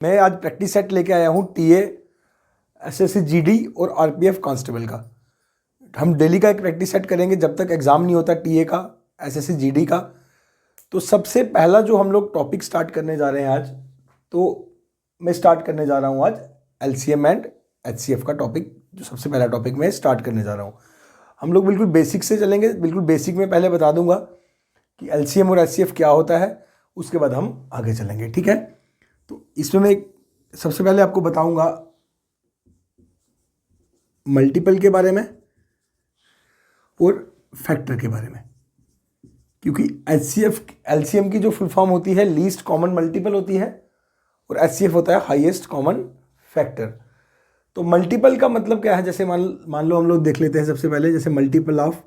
मैं आज practice set लेके आया हूँ टीए, एसएससी जीडी और आरपीएफ कांस्टेबल का। हम डेली का एक प्रैक्टिस सेट करेंगे जब तक एग्ज़ाम नहीं होता टीए का, एसएससी जीडी का। तो सबसे पहला जो हम लोग टॉपिक स्टार्ट करने जा रहे हैं आज, तो मैं स्टार्ट करने जा रहा हूँ आज एलसीएम एंड एचसीएफ का टॉपिक। जो सबसे पहला टॉपिक मैं स्टार्ट करने जा रहा हूँ, हम लोग बिल्कुल बेसिक से चलेंगे। बिल्कुल बेसिक में पहले बता दूंगा कि एलसीएम और एचसीएफ क्या होता है, उसके बाद हम आगे चलेंगे, ठीक है। तो इसमें मैं सबसे पहले आपको बताऊंगा मल्टीपल के बारे में और फैक्टर के बारे में, क्योंकि एलसीएम की जो फुल फॉर्म होती है लीस्ट कॉमन मल्टीपल होती है और एचसीएफ होता है हाईएस्ट कॉमन फैक्टर। तो मल्टीपल का मतलब क्या है, जैसे मान लो हम लोग देख लेते हैं सबसे पहले, जैसे मल्टीपल ऑफ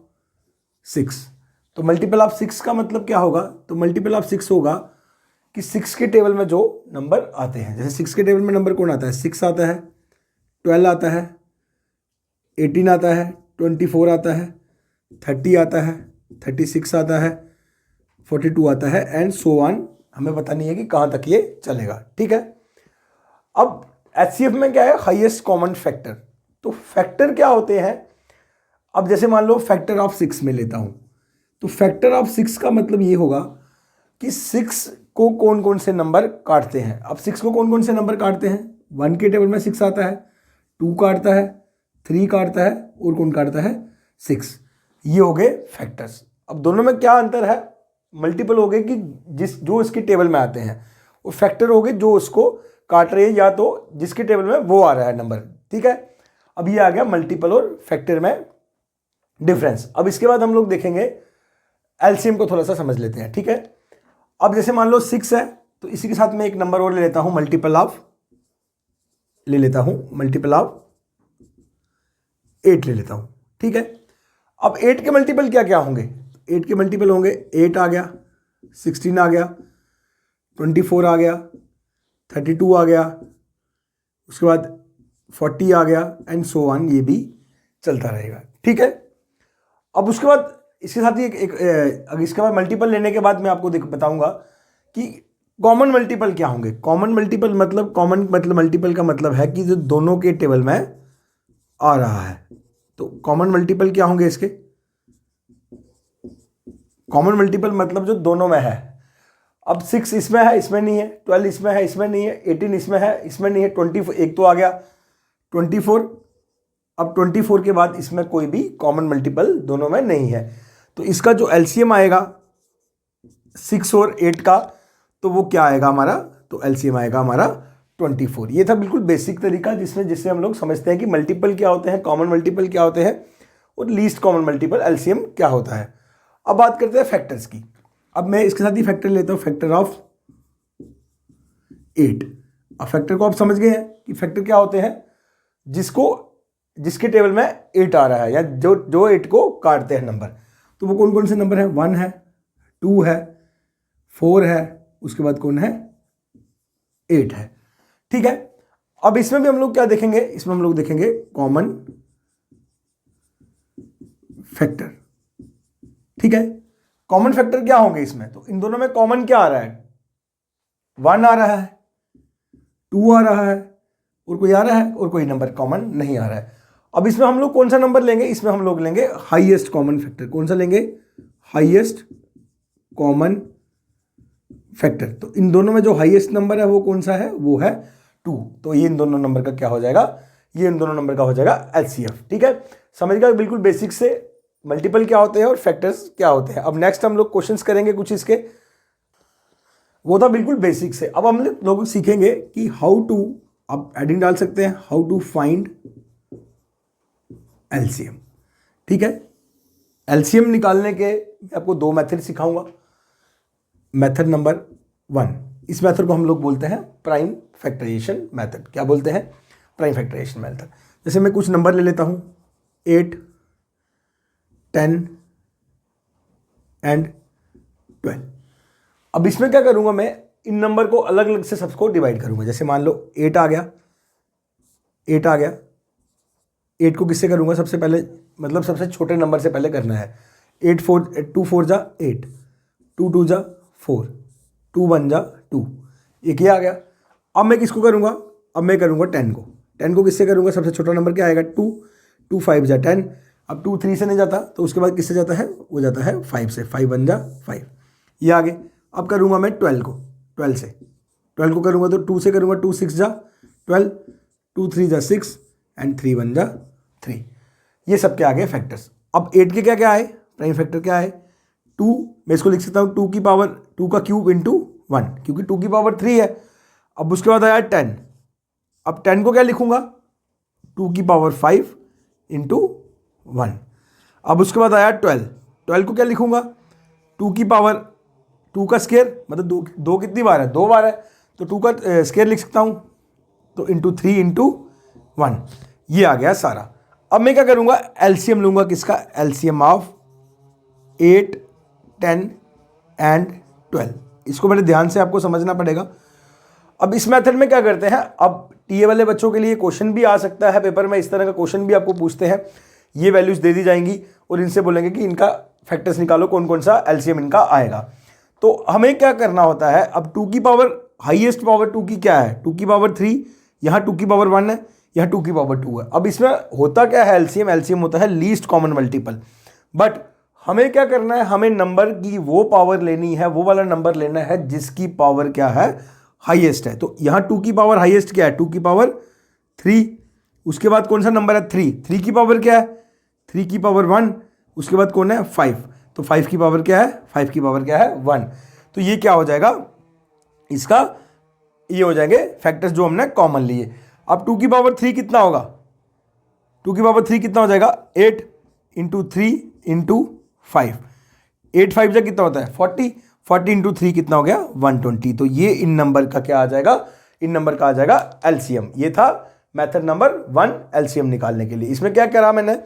6। तो मल्टीपल ऑफ 6 का मतलब क्या होगा, तो मल्टीपल ऑफ 6 होगा कि 6 के टेबल में जो नंबर आते हैं, जैसे 6 के टेबल में नंबर कौन आता है, 6 आता है, 12 आता है, 18 आता है, 24 आता है, 30 आता है, 36 आता है, 42 आता है एंड सो ऑन। हमें पता नहीं है कि कहाँ तक ये चलेगा, ठीक है। अब एचसीएफ में क्या है, हाईएस्ट कॉमन फैक्टर। तो फैक्टर क्या होते हैं, अब जैसे मान लो फैक्टर ऑफ 6 में लेता हूँ, तो फैक्टर ऑफ 6 का मतलब ये होगा कि 6 को कौन कौन से नंबर काटते हैं। अब 6 को कौन कौन से नंबर काटते हैं, 1 के टेबल में 6 आता है, 2 काटता है, 3 काटता है और कौन काटता है, 6। ये हो गए फैक्टर्स। अब दोनों में क्या अंतर है, मल्टीपल हो गए कि जो इसके टेबल में आते हैं, और फैक्टर हो गए जो उसको काट रहे हैं या तो जिसके टेबल में वो आ रहा है नंबर, ठीक है। अब ये आ गया मल्टीपल और फैक्टर में डिफरेंस। अब इसके बाद हम लोग देखेंगे एलसीएम को, थोड़ा सा समझ लेते हैं, ठीक है। अब जैसे मान लो 6 है, तो इसी के साथ में एक नंबर और ले लेता हूं, मल्टीपल ऑफ 8 ले लेता हूं, ठीक है। अब 8 के मल्टीपल क्या क्या होंगे, 8 के मल्टीपल होंगे 8 आ गया, 16 आ गया, 24 आ गया, 32 आ गया, उसके बाद 40 आ गया एंड सो ऑन। ये भी चलता रहेगा, ठीक है। अब उसके बाद इसके साथ ही इसके बाद मल्टीपल लेने के बाद मैं आपको बताऊंगा कि कॉमन मल्टीपल क्या होंगे। कॉमन मतलब मल्टीपल का मतलब है कि जो दोनों के टेबल में आ रहा है। तो कॉमन मल्टीपल क्या होंगे इसके, कॉमन मल्टीपल मतलब जो दोनों में है। अब 6 इसमें है, इसमें नहीं है, 12 इसमें है, इसमें नहीं है, 18 इसमें है, इसमें नहीं है, 24 एक तो आ गया 24। अब 24 के बाद इसमें कोई भी कॉमन मल्टीपल दोनों में नहीं है। तो इसका जो एलसीएम आएगा 6 और 8 का, तो वो क्या आएगा हमारा, तो एलसीएम आएगा हमारा 24। ये था बिल्कुल बेसिक तरीका जिससे हम लोग समझते हैं कि मल्टीपल क्या होते हैं, कॉमन मल्टीपल क्या होते हैं और लीस्ट कॉमन मल्टीपल एलसीएम क्या होता है। अब बात करते हैं फैक्टर्स की। अब मैं इसके साथ ही फैक्टर लेता हूं, फैक्टर ऑफ 8। अब फैक्टर को आप समझ गए हैं कि फैक्टर क्या होते हैं, जिसके टेबल में 8 आ रहा है या जो 8 को काटते हैं नंबर। तो वो कौन कौन से नंबर हैं, 1 है, 2 है, 4 है, उसके बाद कौन है, 8 है, ठीक है। अब इसमें भी हम लोग क्या देखेंगे, इसमें हम लोग देखेंगे कॉमन फैक्टर, ठीक है। कॉमन फैक्टर क्या होंगे इसमें, तो इन दोनों में कॉमन क्या आ रहा है, 1 आ रहा है, 2 आ रहा है और कोई आ रहा है और कोई नंबर कॉमन नहीं आ रहा है। अब इसमें हम लोग कौन सा नंबर लेंगे, इसमें हम लोग लेंगे हाईएस्ट कॉमन फैक्टर। कौन सा लेंगे, हाईएस्ट कॉमन फैक्टर। तो इन दोनों में जो हाईएस्ट नंबर है वो कौन सा है, वो है 2। तो ये इन दोनों नंबर का क्या हो जाएगा, ये इन दोनों नंबर का हो जाएगा एचसीएफ, ठीक है। समझ गया बिल्कुल बेसिक से मल्टीपल क्या होते हैं और फैक्टर्स क्या होते हैं। अब नेक्स्ट हम लोग क्वेश्चंस करेंगे कुछ इसके, वो था बिल्कुल बेसिक से। अब हम लोग सीखेंगे कि हाउ टू, आप एडिंग डाल सकते हैं, हाउ टू फाइंड एलसीएम, ठीक है। एलसीएम निकालने के आपको 2 मेथड सिखाऊंगा। मेथड नंबर 1, इस मेथड को हम लोग बोलते हैं प्राइम फैक्टराइजेशन मेथड। क्या बोलते हैं, प्राइम फैक्टराइजेशन मेथड। जैसे मैं कुछ नंबर ले लेता हूं, 8, 10 एंड 12। अब इसमें क्या करूंगा, मैं इन नंबर को अलग अलग से सबको डिवाइड करूंगा। जैसे मान लो 8 आ गया, 8 आ गया, 8 को किससे करूंगा, सबसे पहले मतलब सबसे छोटे नंबर से पहले करना है। 2 4 जा 8, 2 2 जा 4, 2 1 जा 2, एक ये आ गया। अब मैं किसको करूँगा, अब मैं करूँगा 10 को। 10 को किससे करूँगा, सबसे छोटा नंबर क्या आएगा 2, 2 5 जा 10। अब 2 3 से नहीं जाता तो उसके बाद किससे जाता है, वो जाता है 5 से, 5 1 जा 5, ये आगे। अब करूँगा मैं 12 को, 12 से, 12 को करूँगा तो 2 से करूँगा, 2 6 जा 12, 2 3 जा 6 एंड 3 1 जा 3। ये सब क्या आ गए फैक्टर्स। अब 8 के क्या क्या आए, प्राइम फैक्टर क्या है 2, मैं इसको लिख सकता हूँ 2 की पावर 2 का क्यूब इंटू 1, क्योंकि 2 की पावर 3 है। अब उसके बाद आया 10, अब 10 को क्या लिखूंगा 2 की पावर 5 इंटू 1। अब उसके बाद आया 12, 12 को क्या लिखूंगा 2 की पावर 2 का स्केयर, मतलब दो कितनी बार है, 2 बार है, तो 2 का स्केयर लिख सकता हूँ, तो इंटू 3 इंटू 1, ये आ गया सारा। अब मैं क्या करूँगा, एलसीएम लूँगा, किसका, एलसीएम ऑफ 8 10 एंड 12। इसको बड़े ध्यान से आपको समझना पड़ेगा। अब इस मेथड में क्या करते हैं, अब टीए वाले बच्चों के लिए क्वेश्चन भी आ सकता है पेपर में, इस तरह का क्वेश्चन भी आपको पूछते हैं। ये वैल्यूज दे दी जाएंगी और इनसे बोलेंगे कि इनका फैक्टर्स निकालो, कौन कौन सा एलसीएम इनका आएगा। तो हमें क्या करना होता है, अब 2 की पावर हाईएस्ट पावर 2 की क्या है, 2 की पावर 3, यहाँ 2 की पावर 1 है, यहाँ 2 की पावर 2 है। अब इसमें होता क्या है, एलसीएम, एलसीएम होता है लीस्ट कॉमन मल्टीपल। बट हमें क्या करना है, हमें नंबर की वो पावर लेनी है, वो वाला नंबर लेना है जिसकी पावर क्या है, हाईएस्ट है। तो यहाँ 2 की पावर हाईएस्ट क्या है, 2 की पावर 3, उसके बाद कौन सा नंबर है 3, 3 की पावर क्या है 3 की पावर 1, उसके बाद कौन है 5, तो 5 की पावर क्या है, 5 की पावर क्या है 1। तो ये क्या हो जाएगा इसका, ये हो जाएंगे फैक्टर्स जो हमने कॉमन लिए। अब 2 की पावर 3 कितना होगा, 2 की पावर 3 कितना हो जाएगा 8 इंटू 3 इंटू 5, 8 5 जा कितना होता है 40, 40 इंटू 3 कितना हो गया 120। तो ये इन नंबर का क्या आ जाएगा, इन नंबर का आ जाएगा एलसीएम। ये था मेथड नंबर 1 एलसीएम निकालने के लिए। इसमें क्या करा मैंने,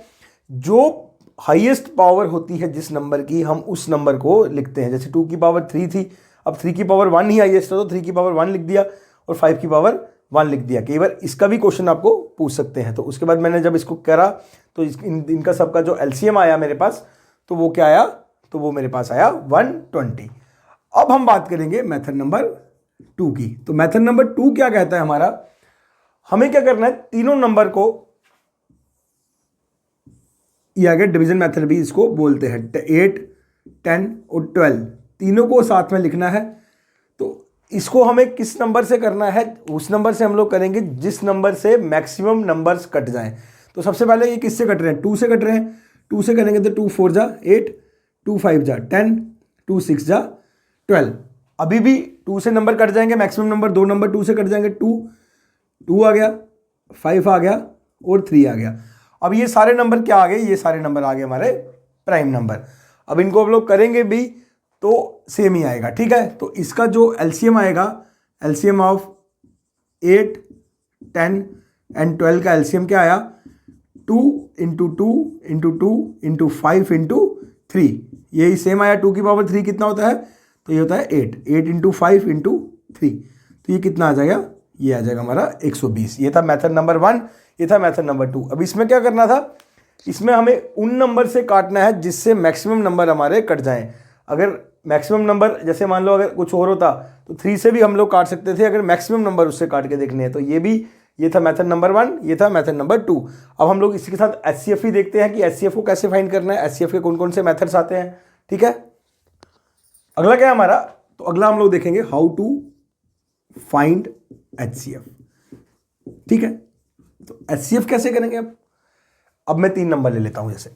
जो हाईएस्ट पावर होती है जिस नंबर की, हम उस नंबर को लिखते हैं। जैसे 2 की पावर 3 थी, अब 3 की पावर 1 ही हाईएस्ट है तो 3 की पावर 1 लिख दिया और 5 की पावर 1 लिख दिया। कई बार इसका भी क्वेश्चन आपको पूछ सकते हैं। तो उसके बाद मैंने जब इसको करा तो इनका सबका जो एलसीएम आया मेरे पास, तो वो क्या आया, तो वो मेरे पास आया 120। अब हम बात करेंगे मेथड नंबर 2 की। तो मेथड नंबर 2 क्या कहता है हमारा, हमें क्या करना है, तीनों नंबर को, ये आगे डिवीजन मेथड भी इसको बोलते हैं, 8 10 और 12 तीनों को साथ में लिखना है। तो इसको हमें किस नंबर से करना है, उस नंबर से हम लोग करेंगे जिस नंबर से मैक्सिमम नंबर्स कट जाएं। तो सबसे पहले ये किससे कट रहे हैं, 2 से कट रहे हैं, 2 से करेंगे तो 2 4 जा 8, 2 5 जा 10, 2 6 जा 12। अभी भी 2 से नंबर कट जाएंगे, मैक्सिमम नंबर 2 नंबर 2 से कट जाएंगे, 2 आ गया, 5 आ गया और 3 आ गया। अब ये सारे नंबर क्या आ गए, ये सारे नंबर आ गए हमारे प्राइम नंबर। अब इनको हम लोग करेंगे भी तो सेम ही आएगा, ठीक है। तो इसका जो एलसीएम आएगा, एलसीएम ऑफ 8 10 एंड 12 का एलसीएम क्या आया, 2 इंटू 2 इंटू 2 इंटू 5 इंटू 3, यही सेम आया। 2 की पावर 3 कितना होता है, तो ये होता है 8, 8 इंटू 5 इंटू 3, तो ये कितना आ जाएगा, ये आ जाएगा हमारा 120। ये था मेथड नंबर 1, ये था मेथड नंबर 2। अब इसमें क्या करना था, इसमें हमें उन नंबर से काटना है जिससे मैक्सिमम नंबर हमारे कट जाएं। अगर मैक्सिमम नंबर, जैसे मान लो अगर कुछ और होता तो 3 से भी हम लोग काट सकते थे, अगर मैक्सिमम नंबर उससे काट के देखने हैं। तो ये भी, ये था मेथड नंबर 1, ये था मेथड नंबर 2। अब हम लोग इसी के साथ एचसीएफ ही देखते हैं कि एचसीएफ को कैसे फाइंड करना है, एचसीएफ के कौन कौन से मेथड्स आते हैं, ठीक है। अगला क्या है हमारा, तो अगला हम लोग देखेंगे हाउ टू फाइंड एचसीएफ, ठीक है। तो एचसीएफ कैसे करेंगे। अब मैं 3 नंबर ले लेता हूं, जैसे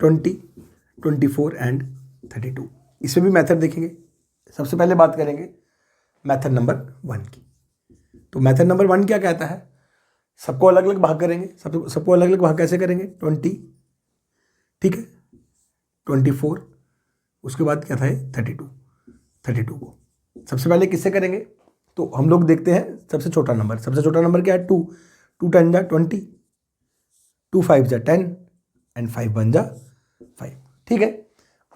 20 24 एंड 32। इसमें भी मेथड देखेंगे। सबसे पहले बात करेंगे मेथड नंबर 1 की। तो मेथड नंबर 1 क्या कहता है, सबको अलग अलग भाग करेंगे। सबको अलग अलग भाग कैसे करेंगे, 20, ठीक है, 24, उसके बाद क्या था 32 को सबसे पहले किससे करेंगे, तो हम लोग देखते हैं सबसे छोटा नंबर। सबसे छोटा नंबर क्या है 2, 2 10 जा 20, 2 5 जा 10 एंड 5 1 जा 5, ठीक है।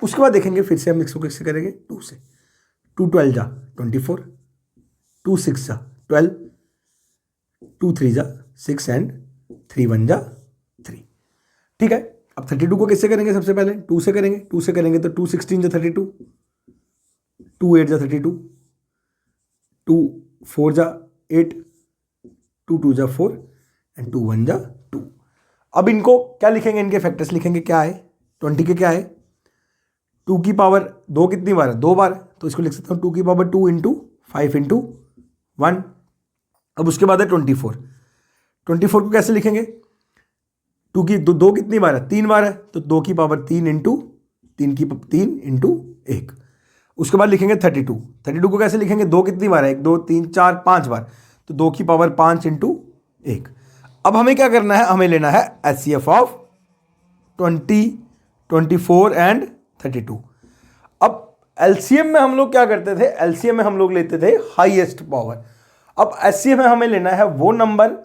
उसके बाद देखेंगे फिर से हम इसको किससे करेंगे, 2 से। 2 12 जा 24, 2 6 जा 12, 2 3 जा 6 एंड 3 1 जा 3, ठीक है। अब 32 को किससे करेंगे, सबसे पहले 2 से करेंगे। 2 से करेंगे तो 2 16 जा 32, 2 8 जा 32, 2 4 जा 8, 2 2 जा 4 एंड 2 1 जा 2। अब इनको क्या लिखेंगे, इनके फैक्टर्स लिखेंगे, क्या है 20 के क्या है 2 की पावर 2 कितनी बार है 2 बार, तो इसको लिख सकता हूँ 2 की पावर 2 इंटू 5 इंटू 1। अब उसके बाद है 24, 24 को कैसे लिखेंगे 2 की 2 कितनी बार है 3 बार है, तो 2 की पावर 3 इंटू 3 इंटू 1। उसके बाद लिखेंगे 32, 32 को कैसे लिखेंगे 2 कितनी बार है 1 2 3 4 5 बार, तो 2 की पावर 5 इंटू 1। अब हमें क्या करना है, हमें लेना है HCF ऑफ 20, 24 एंड 32। अब LCM में हम लोग क्या करते थे, LCM में हम लोग लेते थे हाईएस्ट पावर। अब HCF में हमें लेना है वो नंबर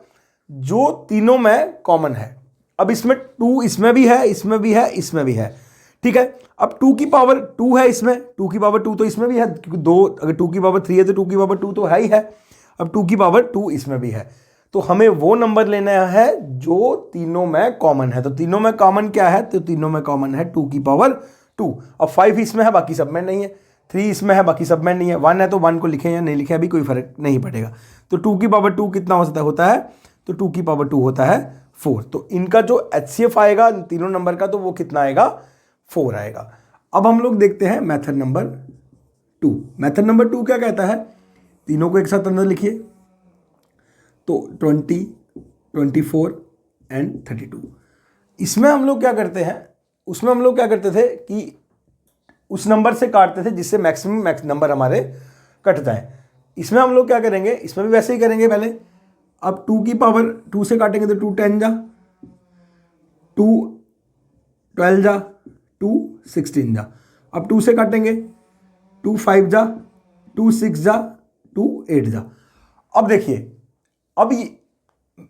जो तीनों में कॉमन है। अब इसमें 2 इसमें भी है, इसमें भी है, इसमें भी है, ठीक है। अब 2 की पावर 2 है इसमें, 2 की पावर 2 तो इसमें भी है, क्योंकि 2 अगर 2 की पावर 3 है तो 2 की पावर 2 तो है ही है। अब 2 की पावर 2 इसमें भी है, तो हमें वो नंबर लेना है जो तीनों में कॉमन है। तो तीनों में कॉमन क्या है, तो तीनों में कॉमन है 2 की पावर 2। अब 5 इसमें है, बाकी सब में नहीं है, 3 इसमें है, बाकी सब में नहीं है, 1 है तो 1 को लिखें या नहीं लिखें अभी कोई फर्क नहीं पड़ेगा। तो 2 की पावर 2 कितना होता है, तो 2 की पावर 2 होता है 4। तो इनका जो HCF आएगा तीनों नंबर का, तो वो कितना आएगा 4 आएगा। अब हम लोग देखते हैं मेथड नंबर 2। मेथड नंबर 2 क्या कहता है, तीनों को एक साथ अंदर लिखिए, तो 20, 24 एंड 32। इसमें हम लोग क्या करते हैं, उसमें हम लोग क्या करते थे कि उस नंबर से काटते थे जिससे मैक्सिमम नंबर हमारे कट जाए। इसमें हम लोग क्या करेंगे, इसमें भी वैसे ही करेंगे पहले। अब 2 की पावर 2 से काटेंगे तो 2 10 जा, 2 12 जा, 2 16 जा। अब 2 से काटेंगे 2 5 जा, 2 6 जा, 2 8 जा। अब देखिए, अब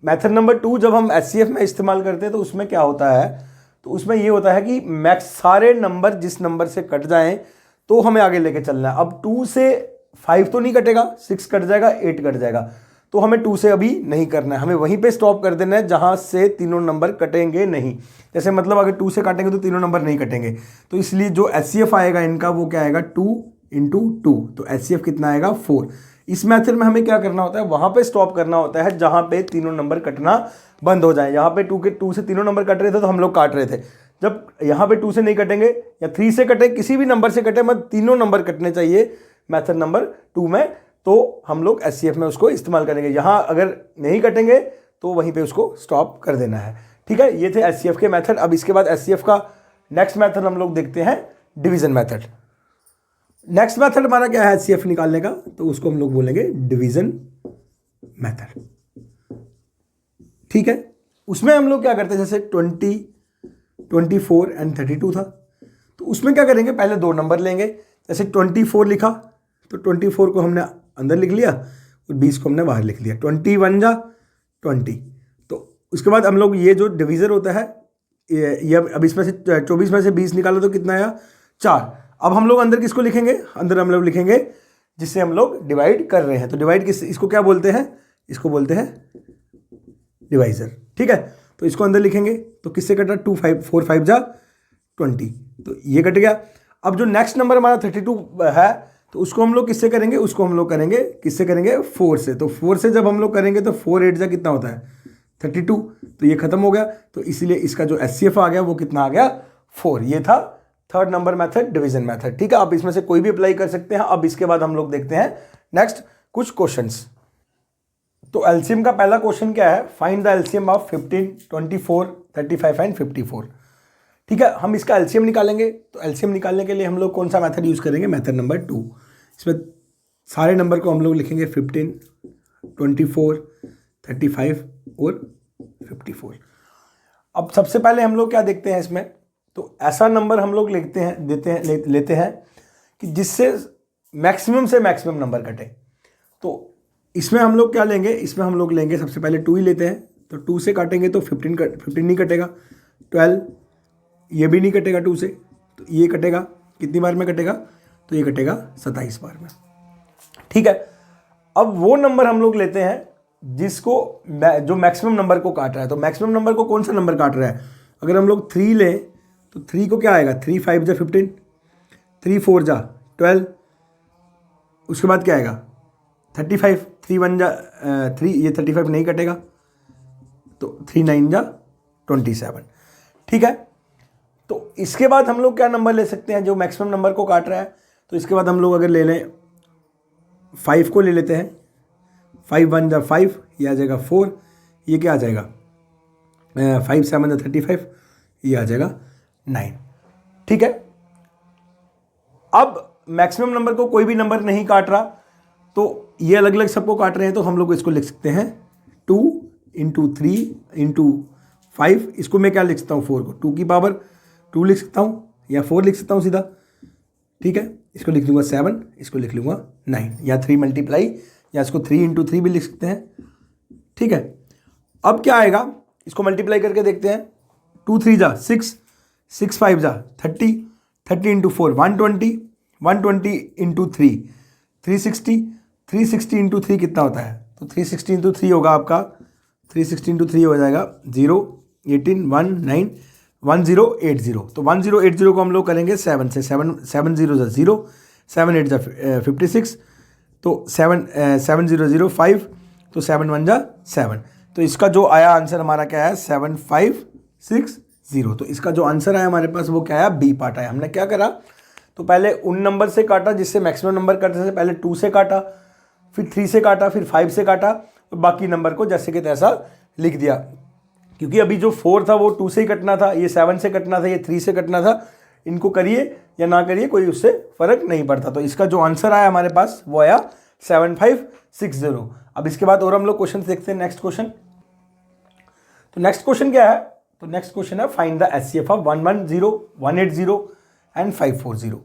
मेथड नंबर 2 जब हम HCF में इस्तेमाल करते हैं तो उसमें क्या होता है, तो उसमें ये होता है कि मैक्स सारे नंबर जिस नंबर से कट जाएं तो हमें आगे लेके चलना है। अब 2 से 5 तो नहीं कटेगा, 6 कट जाएगा, 8 कट जाएगा, तो हमें 2 से अभी नहीं करना है, हमें वहीं पे स्टॉप कर देना है जहां से तीनों नंबर कटेंगे नहीं। जैसे मतलब अगर 2 से काटेंगे तो तीनों नंबर नहीं कटेंगे, तो इसलिए जो HCF आएगा इनका वो क्या आएगा 2 इंटू 2, तो HCF कितना आएगा 4। इस मेथड में हमें क्या करना होता है, वहां पे स्टॉप करना होता है जहां पे तीनों नंबर कटना बंद हो जाए। यहाँ पे 2 से तीनों नंबर कट रहे थे तो हम लोग काट रहे थे, जब यहाँ पे 2 से नहीं कटेंगे या 3 से कटे, किसी भी नंबर से कटे, मत तीनों नंबर कटने चाहिए मेथड नंबर 2 में, तो हम लोग HCF में उसको इस्तेमाल करेंगे। यहाँ अगर नहीं कटेंगे तो वहीं पे उसको स्टॉप कर देना है, ठीक है। ये थे HCF के मेथड। अब इसके बाद HCF का नेक्स्ट मेथड हम लोग देखते हैं डिवीजन मेथड। नेक्स्ट मेथड हमारा क्या है HCF निकालने का, तो उसको हम लोग बोलेंगे डिवीजन मेथड, ठीक है। उसमें हम लोग क्या करते हैं, जैसे 20, 24 एंड 32 था, तो उसमें क्या करेंगे, पहले 2 नंबर लेंगे। जैसे 24 लिखा तो 24 को हमने अंदर लिख लिया और 20 को हमने बाहर लिख लिया, 21 जा 20। तो उसके बाद हम लोग ये जो डिवीजर होता है, ये अब इसमें से 24 में से 20 निकाला तो कितना आया 4। अब हम लोग अंदर किसको लिखेंगे, अंदर हम लोग लिखेंगे जिससे हम लोग डिवाइड कर रहे हैं। तो डिवाइड किस, इसको क्या बोलते हैं, इसको बोलते हैं डिवाइजर, ठीक है। तो इसको अंदर लिखेंगे तो किससे कटा 2 5 4 5 जा 20, तो ये कट गया। अब जो नेक्स्ट नंबर हमारा 32 है, तो उसको हम लोग किससे करेंगे, उसको हम लोग करेंगे किससे करेंगे 4 से। तो 4 से जब हम लोग करेंगे तो 4 8 जा कितना होता है 32, तो ये खत्म हो गया। तो इसलिए इसका जो HCF आ गया वो कितना आ गया 4। ये था third number method, division method, ठीक है। आप इसमें से कोई भी अप्लाई कर सकते हैं। अब इसके बाद हम लोग देखते हैं नेक्स्ट कुछ क्वेश्चंस। तो LCM का पहला क्वेश्चन क्या है, find the LCM of 15, 24, 35 and 54, ठीक है। हम इसका LCM निकालेंगे, तो LCM निकालने के लिए हम लोग कौन सा मेथड यूज करेंगे, मेथड नंबर 2। इसमें सारे नंबर को हम लोग लिखेंगे 15, 24, 35 और 54। अब सबसे पहले हम लोग क्या देखते हैं इसमें, तो ऐसा नंबर हम लोग लेते हैं कि जिससे मैक्सिमम से मैक्सिमम नंबर कटे। तो इसमें हम लोग क्या लेंगे, इसमें हम लोग लेंगे सबसे पहले 2 ही लेते हैं। तो 2 से काटेंगे तो 15 नहीं कटेगा, 12 ये भी नहीं कटेगा 2 से, तो ये कटेगा कितनी बार में कटेगा, तो ये कटेगा 27 बार में, ठीक है। अब वो नंबर हम लोग लेते हैं जिसको जो मैक्सिमम नंबर को काट रहा है। तो मैक्सिमम नंबर को कौन सा नंबर काट रहा है, अगर हम लोग 3 लें तो 3 को क्या आएगा, 3 5 जा 15, 3 4 जा 12, उसके बाद क्या आएगा 35, 3 1 जा 3, ये 35 नहीं कटेगा, तो 3 9 जा 27। ठीक है, तो इसके बाद हम लोग क्या नंबर ले सकते हैं जो मैक्सिमम नंबर को काट रहा है? तो इसके बाद हम लोग अगर ले लें 5 को ले लेते हैं, 5 1 जा 5, ये आ जाएगा 4, ये क्या आ जाएगा 5 7 जा 35, ये आ जाएगा 9। ठीक है, अब मैक्सिमम नंबर को कोई भी नंबर नहीं काट रहा, तो ये अलग अलग सबको काट रहे हैं, तो हम लोग इसको लिख सकते हैं 2 × 3 × 5, इसको मैं क्या लिख सकता हूँ 4 को 2 की पावर 2 लिख सकता हूँ या 4 लिख सकता हूँ सीधा। ठीक है, इसको लिख लूँगा 7, इसको लिख लूँगा 9, या 3 मल्टीप्लाई, या इसको 3 × 3 भी लिख सकते हैं। ठीक है, अब क्या आएगा, इसको मल्टीप्लाई करके देखते हैं। 2 3 जा 6, 6 5 जा 30, 30 × 4 120, 120 × 3 360, 360 × 3 कितना होता है? तो 360 × 3 होगा आपका, 360 × 3 हो जाएगा 0 18 1 9 1080। तो 1080 को हम लोग करेंगे 7 से, 7 0 जा 0, 7 8 जा 56, तो 7 0 0 5, तो 7 1 जा 7। तो इसका जो आया आंसर हमारा क्या है 7560। तो इसका जो आंसर आया हमारे पास वो क्या आया, बी पार्ट आया। हमने क्या करा, तो पहले उन नंबर से काटा जिससे मैक्सिमम नंबर कटते थे, पहले 2 से काटा, फिर 3 से काटा, फिर 5 से काटा, और बाकी नंबर को जैसे कि तैसा लिख दिया। क्योंकि अभी जो 4 था वो 2 से ही कटना था, ये 7 से कटना था, ये 3 से कटना था। इनको करिए या ना करिए कोई उससे फ़र्क नहीं पड़ता। तो इसका जो आंसर आया हमारे पास वो आया 7560। अब इसके बाद और हम लोग क्वेश्चन देखते हैं। नेक्स्ट क्वेश्चन, तो नेक्स्ट क्वेश्चन क्या है, तो नेक्स्ट क्वेश्चन है find the HCF of 110 180 and 540।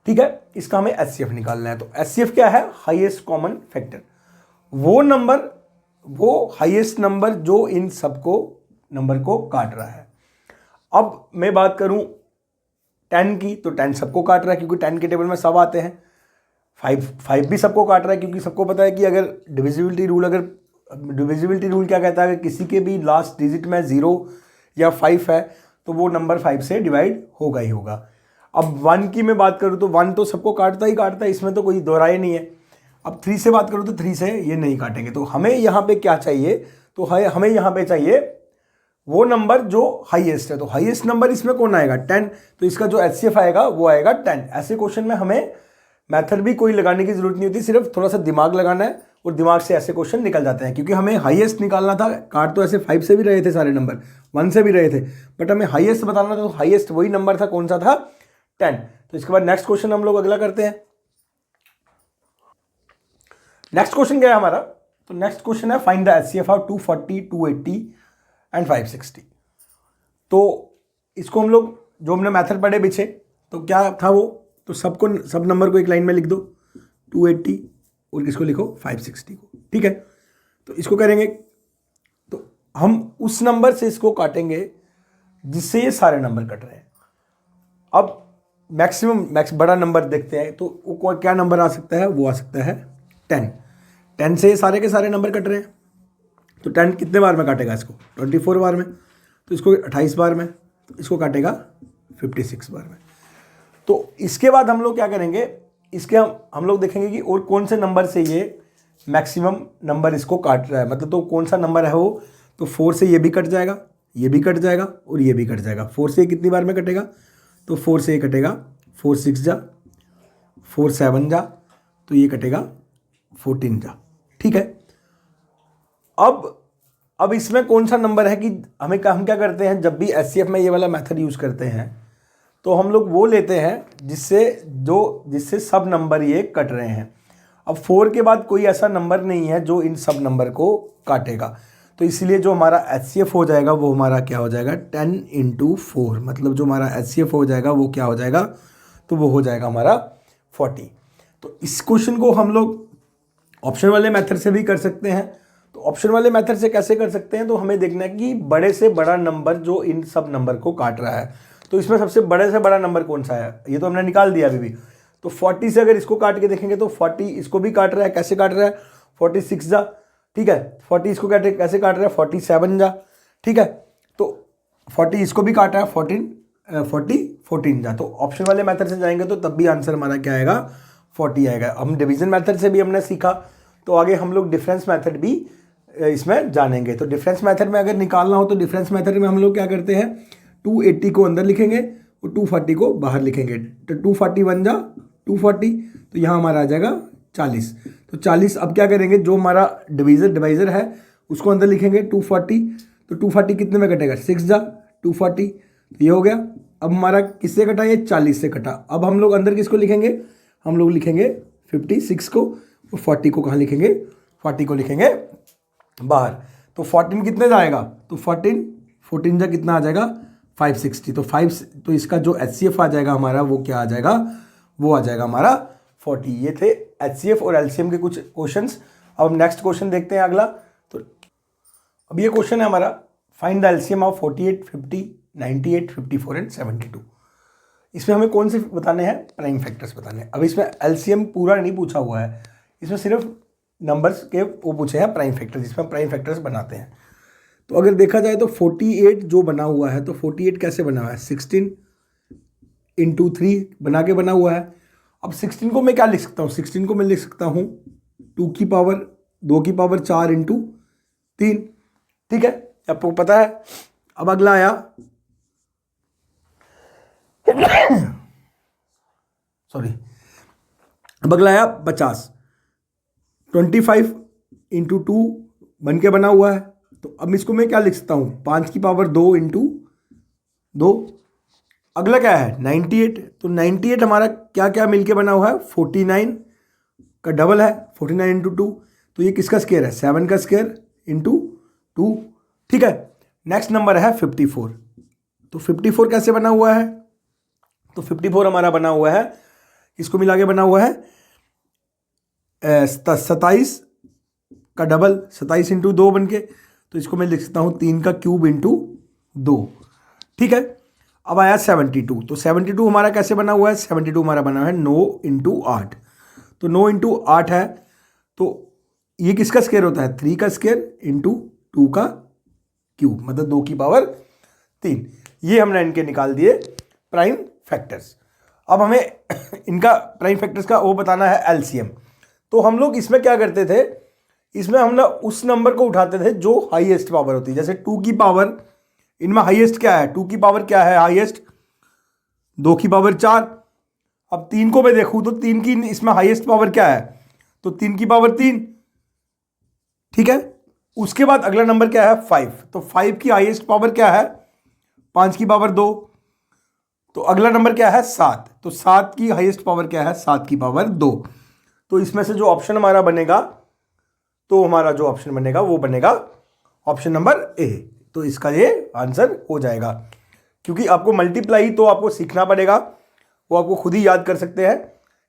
ठीक है, इसका हमें एचसीएफ निकालना है। तो एचसीएफ क्या है, हाईएस्ट कॉमन फैक्टर, वो नंबर, वो हाईएस्ट नंबर जो इन सबको नंबर को काट रहा है। अब मैं बात करूं 10 की, तो 10 सबको काट रहा है क्योंकि 10 के टेबल में सब आते हैं। 5 भी सबको काट रहा है क्योंकि सबको पता है कि अगर डिविजिबिलिटी रूल क्या कहता है, अगर किसी के भी लास्ट डिजिट में 0 या 5 है तो वो नंबर 5 से डिवाइड होगा ही होगा। अब 1 की मैं बात करूँ तो 1 तो सबको काटता ही काटता है, इसमें तो कोई दोहराई नहीं है। अब 3 से बात करूँ तो 3 से ये नहीं काटेंगे। तो हमें यहाँ पे क्या चाहिए, तो हमें यहाँ पे चाहिए वो नंबर जो हाईएस्ट है। तो हाईएस्ट नंबर इसमें कौन आएगा, 10। तो इसका जो एचसीएफ आएगा वो आएगा 10। ऐसे क्वेश्चन में हमें मेथड भी कोई लगाने की जरूरत नहीं होती, सिर्फ थोड़ा सा दिमाग लगाना है और दिमाग से ऐसे क्वेश्चन निकल जाते हैं। क्योंकि हमें हाईएस्ट निकालना था, काट तो ऐसे 5 से भी रहे थे सारे नंबर, 1 से भी रहे थे, बट हमें हाईएस्ट बताना था। तो हाईएस्ट वही नंबर था, कौन सा था, 10। तो इसके बाद नेक्स्ट क्वेश्चन हम लोग अगला करते हैं। नेक्स्ट क्वेश्चन क्या है हमारा, तो नेक्स्ट क्वेश्चन है find the HCF of 240 280 and 560। तो इसको हम लोग जो हमने मेथड पढ़े पीछे, तो क्या था वो, तो सब नंबर को एक लाइन में लिख दो, 280 और किसको लिखो 560 को। ठीक है, तो इसको करेंगे तो हम उस नंबर से इसको काटेंगे जिससे ये सारे नंबर कट रहे हैं। अब मैक्स बड़ा नंबर देखते हैं, तो वो क्या नंबर आ सकता है, वो आ सकता है 10। 10 से सारे के सारे नंबर कट रहे हैं। तो 10 कितने बार में काटेगा इसको, 24 बार में। तो इसको 28 बार में, तो इसको काटेगा 56 बार में। तो इसके बाद हम लोग क्या करेंगे, इसके हम लोग देखेंगे कि और कौन से नंबर से ये मैक्सिमम नंबर इसको काट रहा है, मतलब तो कौन सा नंबर है वो। तो 4 से ये भी कट जाएगा, ये भी कट जाएगा और ये भी कट जाएगा। 4 से कितनी बार में कटेगा, तो 4 से ये कटेगा 4 6 जा, 4 7 जा, तो ये कटेगा 14 जा। ठीक है, अब इसमें कौन सा नंबर है कि हम क्या करते हैं, जब भी एचसीएफ में ये वाला मेथड यूज़ करते हैं तो हम लोग वो लेते हैं जिससे सब नंबर ये कट रहे हैं। अब 4 के बाद कोई ऐसा नंबर नहीं है जो इन सब नंबर को काटेगा। तो इसलिए जो हमारा एचसीएफ हो जाएगा वो हमारा क्या हो जाएगा, 10 × 4, मतलब जो हमारा एचसीएफ हो जाएगा वो क्या हो जाएगा, तो वो हो जाएगा हमारा 40। तो इस क्वेश्चन को हम लोग ऑप्शन वाले मेथड से भी कर सकते हैं। तो ऑप्शन वाले मेथड से कैसे कर सकते हैं, तो हमें देखना है कि बड़े से बड़ा नंबर जो इन सब नंबर को काट रहा है। तो इसमें सबसे बड़े से बड़ा नंबर कौन सा है, ये तो हमने निकाल दिया अभी भी। तो 40 से अगर इसको काट के देखेंगे तो 40 इसको भी काट रहा है। कैसे काट रहा है, 46 जा। ठीक है, 40 इसको कैसे काट रहा है, 47 जा। ठीक है, तो 40 इसको भी काट रहा है, 14 जा। तो ऑप्शन वाले मेथड से जाएंगे तो तब भी आंसर हमारा क्या आएगा, 40 आएगा। हम डिवीजन मेथड से भी हमने सीखा, तो आगे हम लोग डिफरेंस मेथड भी इसमें जानेंगे। तो डिफरेंस मेथड में अगर निकालना हो तो डिफरेंस मेथड में हम लोग क्या करते हैं, 280 को अंदर लिखेंगे और 240 को बाहर लिखेंगे। तो 240 बन जा 240, तो यहाँ हमारा आ जाएगा 40। तो 40 अब क्या करेंगे, जो हमारा डिवाइज़र है उसको अंदर लिखेंगे 240। तो 240 कितने में कटेगा, 6 जा 240, तो ये हो गया। अब हमारा किससे कटा, ये 40 से कटा। अब हम लोग अंदर किसको लिखेंगे, हम लोग लिखेंगे 56 को, और 40 को कहाँ लिखेंगे, 40 को लिखेंगे बाहर। तो 14 कितने जाएगा, तो 14 जा कितना आ जाएगा 560। तो इसका जो HCF आ जाएगा हमारा, वो क्या आ जाएगा, वो आ जाएगा हमारा 40। ये थे HCF और LCM के कुछ क्वेश्चंस। अब नेक्स्ट क्वेश्चन देखते हैं अगला। तो अब ये क्वेश्चन है हमारा, find the LCM of 48, 50, 98, 54 and 72। इसमें हमें कौन से बताने हैं, प्राइम फैक्टर्स बताने हैं। अब इसमें LCM पूरा नहीं पूछा हुआ है, इसमें सिर्फ नंबर्स के वो पूछे हैं प्राइम फैक्टर, जिसमें हम प्राइम फैक्टर्स बनाते हैं। तो अगर देखा जाए तो 48 जो बना हुआ है, तो 48 कैसे बना हुआ है, 16 × 3 बना के बना हुआ है। अब 16 को मैं क्या लिख सकता हूँ, 16 को मैं लिख सकता हूँ 2 की पावर 4 × 3, ठीक है, आपको पता है। अब अगला आया सॉरी, अब अगला आया 50, 25 × 2 बन के बना हुआ है। तो अब इसको मैं क्या लिख सकता हूँ, 5 की पावर 2 × 2। अगला क्या है 98, तो 98 हमारा क्या क्या मिलके बना हुआ है, 49 का डबल है, 49 × 2। तो ये किसका स्क्वायर है, 7 का स्क्वायर × 2, ठीक है। नेक्स्ट नंबर है 54। तो 54 कैसे बना हुआ है, तो 54 हमारा बना हुआ है, इसको मिला के बना हुआ है 27 का डबल, 27 × 2 बन के। तो इसको मैं लिख सकता हूँ 3 का क्यूब × 2, ठीक है। अब आया 72। तो 72 हमारा कैसे बना हुआ है, 72 हमारा बना हुआ है 9 × 8। तो 9 × 8 है, तो ये किसका स्क्वायर होता है, 3 का स्क्वायर × 2 का क्यूब, मतलब 2 की पावर 3। ये हमने इनके निकाल दिए प्राइम फैक्टर्स। अब हमें इनका प्राइम फैक्टर्स का वो बताना है LCM। तो हम लोग इसमें क्या करते थे, इसमें हम ना उस नंबर को उठाते थे जो हाईएस्ट पावर होती है। जैसे 2 की पावर, इनमें हाईएस्ट क्या है, 2 की पावर क्या है हाईएस्ट, 2 की पावर 4। अब 3 को मैं देखूं तो 3 की इसमें हाईएस्ट पावर क्या है, तो 3 की पावर 3, ठीक है। उसके बाद अगला नंबर क्या है 5, तो 5 की हाईएस्ट पावर क्या है, 5 की पावर 2। तो अगला नंबर क्या है 7, तो 7 की हाईएस्ट पावर क्या है, 7 की पावर 2। तो इसमें से जो ऑप्शन हमारा बनेगा, तो हमारा जो ऑप्शन बनेगा वो बनेगा ऑप्शन नंबर A। तो इसका ये आंसर हो जाएगा, क्योंकि आपको मल्टीप्लाई तो आपको सीखना पड़ेगा, वो आपको खुद ही याद कर सकते हैं,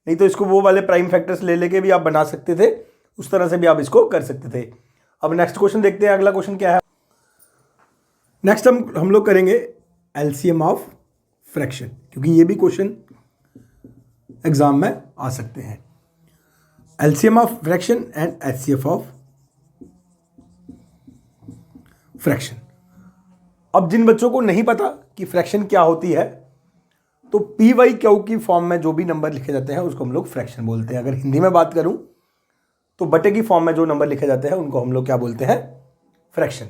नहीं तो इसको वो वाले प्राइम फैक्टर्स ले लेके भी आप बना सकते थे, उस तरह से भी आप इसको कर सकते थे। अब नेक्स्ट क्वेश्चन देखते हैं, अगला क्वेश्चन क्या है। नेक्स्ट हम लोग करेंगे LCM ऑफ फ्रैक्शन, क्योंकि ये भी क्वेश्चन एग्जाम में आ सकते हैं। LCM of fraction and HCF of fraction. अब जिन बच्चों को नहीं पता कि फ्रैक्शन क्या होती है, तो PYQ की फॉर्म में जो भी नंबर लिखे जाते हैं उसको हम लोग फ्रैक्शन बोलते हैं। अगर हिंदी में बात करूं तो बटे की फॉर्म में जो नंबर लिखे जाते हैं उनको हम लोग क्या बोलते हैं, फ्रैक्शन,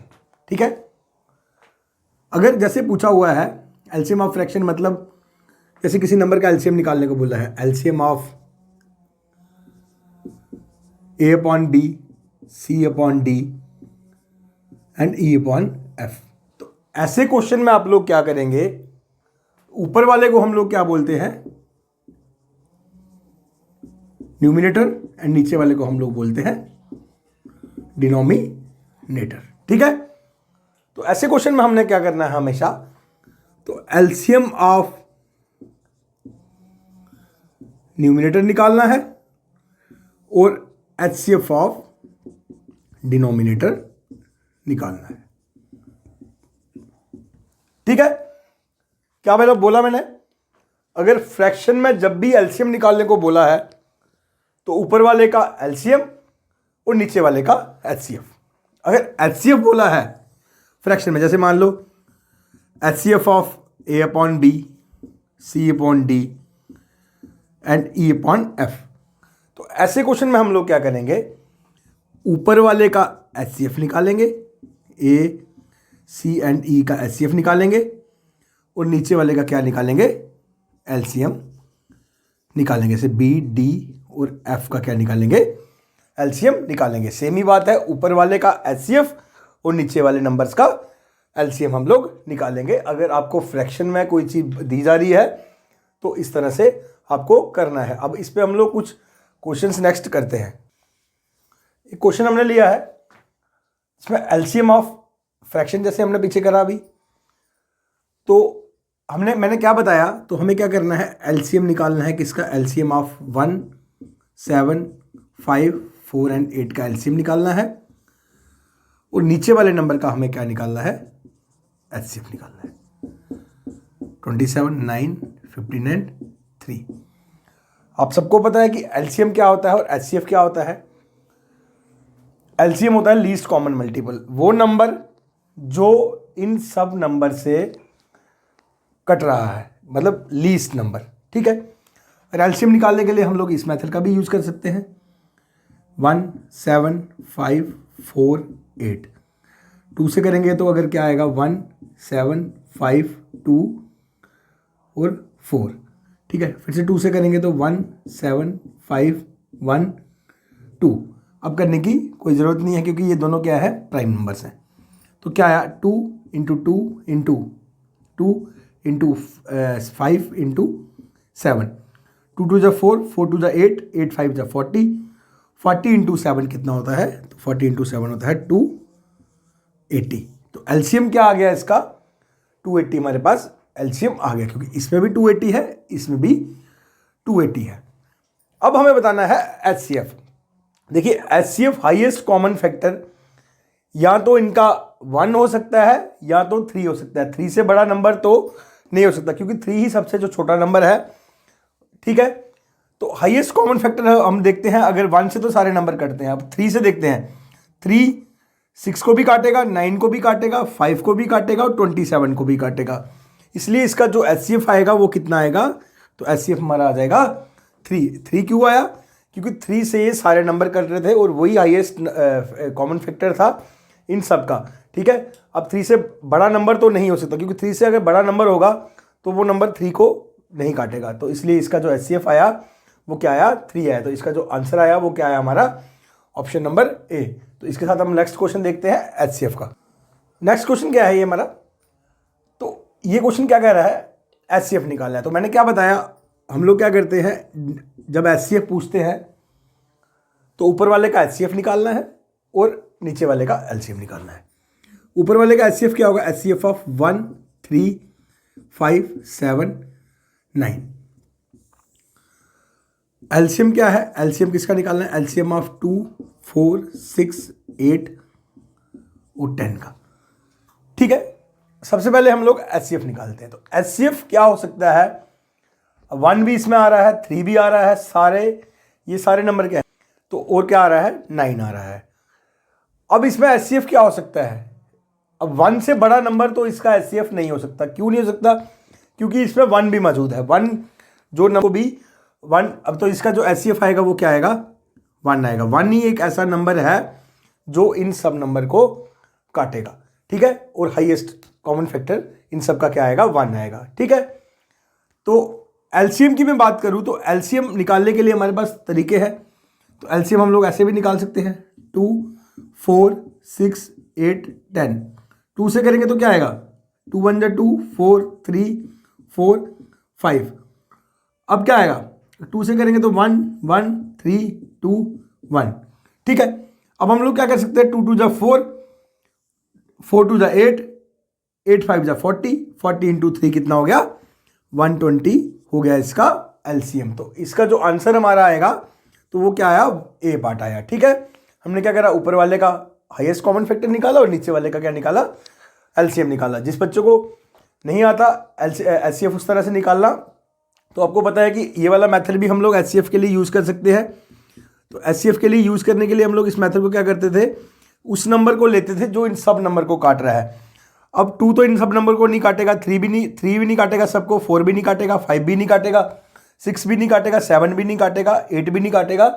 ठीक है। अगर जैसे पूछा हुआ है LCM ऑफ फ्रैक्शन, मतलब जैसे किसी नंबर का LCM निकालने को बोला है, LCM of A/B, C/D and E/F। तो ऐसे क्वेश्चन में आप लोग क्या करेंगे, ऊपर वाले को हम लोग क्या बोलते हैं, न्यूमिनेटर, एंड नीचे वाले को हम लोग बोलते हैं डिनोमिनेटर, ठीक है। तो ऐसे क्वेश्चन में हमने क्या करना है हमेशा, तो LCM ऑफ न्यूमिनेटर निकालना है और HCF ऑफ डिनोमिनेटर निकालना है, ठीक है। क्या बोला मैंने, अगर फ्रैक्शन में जब भी LCM निकालने को बोला है तो ऊपर वाले का LCM और नीचे वाले का HCF। अगर HCF बोला है फ्रैक्शन में, जैसे मान लो HCF of A/B, C/D and E/F, तो ऐसे क्वेश्चन में हम लोग क्या करेंगे, ऊपर वाले का HCF निकालेंगे, A, C एंड E का HCF निकालेंगे और नीचे वाले का क्या निकालेंगे, LCM निकालेंगे। जैसे B, D और F का क्या निकालेंगे, LCM निकालेंगे। सेम ही बात है, ऊपर वाले का HCF और नीचे वाले नंबर्स का LCM हम लोग निकालेंगे। अगर आपको फ्रैक्शन में कोई चीज़ दी जा रही है तो इस तरह से आपको करना है। अब इस पे हम लोग कुछ क्वेश्चंस नेक्स्ट करते हैं। एक क्वेश्चन हमने लिया है, इसमें LCM ऑफ फ्रैक्शन जैसे हमने पीछे करा अभी, तो मैंने क्या बताया, तो हमें क्या करना है, LCM निकालना है किसका, LCM ऑफ 1, 7, 5, 4 एंड 8 का LCM निकालना है और नीचे वाले नंबर का हमें क्या निकालना है, HCF निकालना है। 27, 9, 15 एंड 3। आप सबको पता है कि LCM क्या होता है और HCF क्या होता है। LCM होता है लीस्ट कॉमन मल्टीपल, वो नंबर जो इन सब नंबर से कट रहा है, मतलब लीस्ट नंबर, ठीक है। और LCM निकालने के लिए हम लोग इस मेथड का भी यूज कर सकते हैं, 1, 7, 5, 4, 8। 2 से करेंगे तो अगर क्या आएगा, 1, 7, 5, 2 और 4, ठीक है। फिर से 2 से करेंगे तो 1, 7, 5, 1, 2। अब करने की कोई ज़रूरत नहीं है क्योंकि ये दोनों क्या है, प्राइम नंबर्स हैं। तो क्या आया, 2 इंटू 2 इंटू 2 इंटू 5 इंटू 7, 2 2 जा 4, 4 2 जा 8, 8 5 जा 40, 40 इंटू 7 कितना होता है, तो 40 इंटू 7 होता है 280। तो LCM क्या आ गया इसका, 280 हमारे पास LCM आ गया, क्योंकि इसमें भी 280 है, इसमें भी 280 है। अब हमें बताना है HCF। देखिए HCF हाईएस्ट कॉमन फैक्टर या तो इनका 1 हो सकता है या तो 3 हो सकता है। 3 से बड़ा नंबर तो नहीं हो सकता क्योंकि 3 ही सबसे जो छोटा नंबर है, ठीक है। तो हाईएस्ट कॉमन फैक्टर हम देखते हैं, अगर 1 से तो सारे नंबर कटते हैं, अब 3 से देखते हैं। 3 6 को भी काटेगा, 9 को भी काटेगा, 5 को भी काटेगा और 27 को भी काटेगा। इसलिए इसका जो HCF आएगा वो कितना आएगा, तो HCF हमारा आ जाएगा 3। 3 क्यों आया, क्योंकि 3 से ये सारे नंबर कट रहे थे और वही हाईएस्ट कॉमन फैक्टर था इन सब का, ठीक है। अब 3 से बड़ा नंबर तो नहीं हो सकता क्योंकि 3 से अगर बड़ा नंबर होगा तो वो नंबर 3 को नहीं काटेगा। तो इसलिए इसका जो HCF आया वो क्या आया, 3 आया। तो इसका जो आंसर आया वो क्या आया हमारा, ऑप्शन नंबर A। तो इसके साथ हम नेक्स्ट क्वेश्चन देखते हैं HCF का। नेक्स्ट क्वेश्चन क्या है ये हमारा, तो ये क्वेश्चन क्या कह रहा है, HCF निकालना है। तो मैंने क्या बताया, हम लोग क्या करते हैं, जब HCF पूछते हैं तो ऊपर वाले का HCF निकालना है और नीचे वाले का LCM निकालना है। ऊपर वाले का HCF क्या होगा, HCF ऑफ 1, 3, 5, 7, 9। LCM क्या है, LCM किसका निकालना है, LCM ऑफ 2, 4, 6, 8 और 10 का, ठीक है। सबसे पहले हम लोग HCF निकालते हैं। तो HCF क्या हो सकता है, 1 भी इसमें आ रहा है, 3 भी आ रहा है, ये सारे नंबर क्या है, तो और क्या आ रहा है, 9 आ रहा है। अब इसमें HCF क्या हो सकता है, अब 1 से बड़ा नंबर तो इसका HCF नहीं हो सकता। क्यों नहीं हो सकता, क्योंकि इसमें 1 भी मौजूद है। 1 जो नंबर भी 1, अब तो इसका जो HCF आएगा वो क्या आएगा, 1 आएगा। 1 ही एक ऐसा नंबर है जो इन सब नंबर को काटेगा, ठीक है। और हाईएस्ट कॉमन फैक्टर इन सब का क्या आएगा, 1 आएगा, ठीक है। तो LCM की मैं बात करूं तो LCM निकालने के लिए हमारे पास तरीके हैं। तो LCM हम लोग ऐसे भी निकाल सकते हैं, 2, 4, 6, 8, 10। 2 से करेंगे तो क्या आएगा, 2 1 जा 2, 4 3 4 5। अब क्या आएगा, 2 से करेंगे तो 1 1 3 2 1, ठीक है। अब हम लोग क्या कर सकते हैं, 2 2 जा 4, 4 2 जा 8, 8 5 जा 40, 40 इंटू 3 कितना हो गया, 120 हो गया इसका LCM। तो इसका जो आंसर हमारा आएगा तो वो क्या आया, A पार्ट आया, ठीक है। हमने क्या करा, ऊपर वाले का हाईएस्ट कॉमन फैक्टर निकाला और नीचे वाले का क्या निकाला, LCM निकाला। जिस बच्चों को नहीं आता HCF उस तरह से निकालना, तो आपको पता है कि ये वाला मेथड भी हम लोग HCF के लिए यूज़ कर सकते हैं। तो HCF के लिए यूज़ करने के लिए हम लोग इस मेथड को क्या करते थे, उस नंबर को लेते थे जो इन सब नंबर को काट रहा है। अब 2 तो इन सब नंबर को नहीं काटेगा, 3 भी नहीं काटेगा सबको, 4 भी नहीं काटेगा, 5 भी नहीं काटेगा, 6 भी नहीं काटेगा, 7 भी नहीं काटेगा, 8 भी नहीं काटेगा,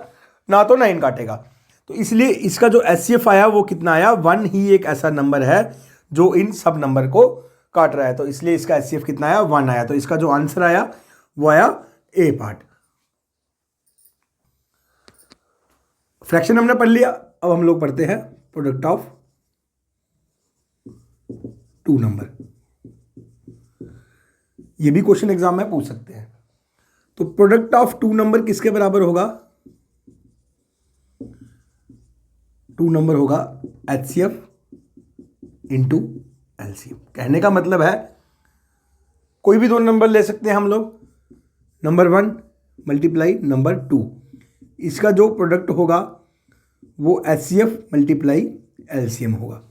ना तो 9 काटेगा। तो इसलिए इसका जो HCF आया वो कितना आया, 1 ही एक ऐसा नंबर है जो इन सब नंबर को काट रहा है, तो इसलिए इसका HCF कितना आया, 1 आया। तो इसका जो आंसर आया वो आया ए पार्ट। फ्रैक्शन हमने पढ़ लिया, अब हम लोग पढ़ते हैं प्रोडक्ट ऑफ टू नंबर। ये भी क्वेश्चन एग्जाम में पूछ सकते हैं। तो प्रोडक्ट ऑफ टू नंबर किसके बराबर होगा, टू नंबर होगा HCF इंटू LCM। कहने का मतलब है कोई भी दो नंबर ले सकते हैं हम लोग, नंबर 1 मल्टीप्लाई नंबर 2, इसका जो प्रोडक्ट होगा वो HCF मल्टीप्लाई LCM होगा।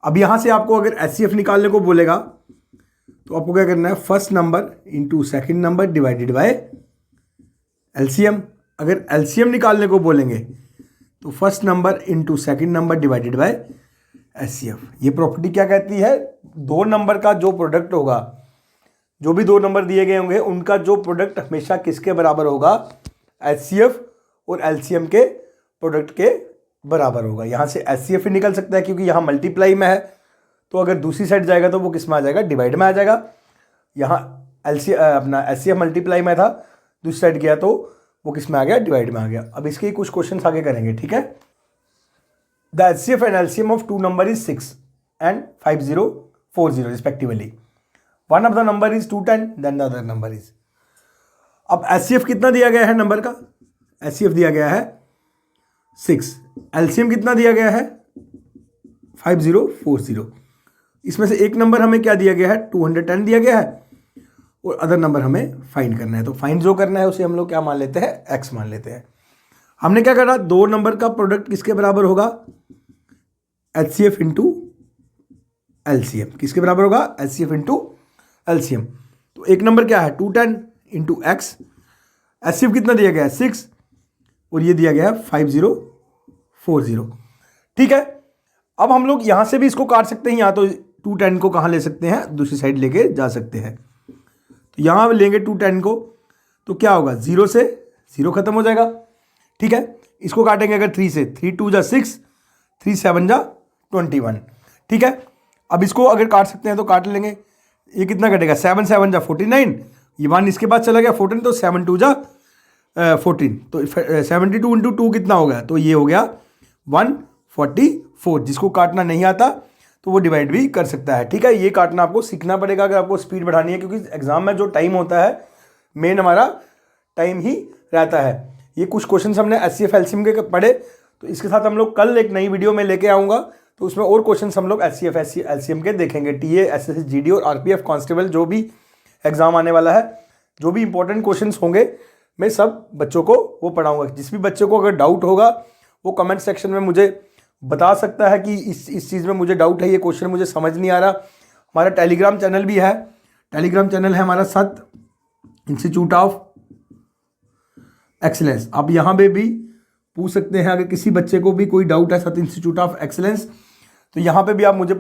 अब यहाँ से आपको अगर HCF निकालने को बोलेगा तो आपको क्या करना है, first number into second number divided by LCM। अगर LCM निकालने को बोलेंगे तो first number into second number divided by HCF। ये प्रॉपर्टी क्या कहती है, दो नंबर का जो प्रोडक्ट होगा, जो भी दो नंबर दिए गए होंगे उनका जो प्रोडक्ट हमेशा किसके बराबर होगा, HCF और LCM के प्रोडक्ट के बराबर होगा। यहाँ से HCF ही निकल सकता है क्योंकि यहाँ मल्टीप्लाई में है, तो अगर दूसरी साइड जाएगा तो वो किस में आ जाएगा, डिवाइड में आ जाएगा। यहाँ अपना HCF मल्टीप्लाई में था, दूसरी साइड गया तो वो किस में आ गया, डिवाइड में आ गया। अब इसके कुछ क्वेश्चन आगे करेंगे, ठीक है। The HCF and LCM of two number is 6 and 5040 respectively. One of the number is 210 then the other number is. अब HCF कितना दिया गया है नंबर का, HCF दिया गया है 6, LCM कितना दिया गया है 5040। इसमें से एक नंबर हमें क्या दिया गया है, 210 दिया गया है, और अदर नंबर हमें फाइंड करना है। तो फाइंड जो करना है उसे हम लोग क्या मान लेते हैं, x मान लेते हैं। हमने क्या करा, दो नंबर का प्रोडक्ट किसके बराबर होगा, HCF इंटू LCM। किसके बराबर होगा, HCF इंटू LCM। तो एक नंबर क्या है 210 इंटू एक्स, HCF कितना दिया गया है 6 और ये दिया गया है 5040। ठीक है, अब हम लोग यहां से भी इसको काट सकते हैं, या तो 210 को कहां ले सकते हैं, दूसरी साइड लेके जा सकते हैं। तो यहां लेंगे 210 को तो क्या होगा, 0 से 0 खत्म हो जाएगा। ठीक है, इसको काटेंगे अगर 3 से, 3 2 जा 6, 3 7 जा 21। ठीक है, अब इसको अगर काट सकते हैं तो काट लेंगे। ये कितना कटेगा, 7 7 जा 49, ये 1 इसके बाद चला गया 14, तो 7 2 जा 14, तो 72 इंटू 2 कितना हो गया, तो ये हो गया 144। जिसको काटना नहीं आता तो वो डिवाइड भी कर सकता है। ठीक है, ये काटना आपको सीखना पड़ेगा अगर आपको स्पीड बढ़ानी है, क्योंकि एग्जाम में जो टाइम होता है मेन हमारा टाइम ही रहता है। ये कुछ क्वेश्चन हमने HCF LCM के पढ़े, तो इसके साथ हम लोग कल एक नई वीडियो में लेके आऊँगा, तो उसमें और क्वेश्चन हम लोग HCF LCM के देखेंगे। TA SSC GD और RPF कांस्टेबल जो भी एग्जाम आने वाला है, जो भी इंपॉर्टेंट क्वेश्चन होंगे मैं सब बच्चों को वो पढ़ाऊँगा। जिस भी बच्चे को अगर डाउट होगा वो कमेंट सेक्शन में मुझे बता सकता है कि इस चीज़ में मुझे डाउट है, ये क्वेश्चन मुझे समझ नहीं आ रहा। हमारा टेलीग्राम चैनल भी है, टेलीग्राम चैनल है हमारा सत इंस्टीट्यूट ऑफ एक्सीलेंस। आप यहाँ पे भी पूछ सकते हैं अगर किसी बच्चे को भी कोई डाउट है, सत इंस्टीट्यूट ऑफ एक्सीलेंस, तो यहाँ पे भी आप मुझे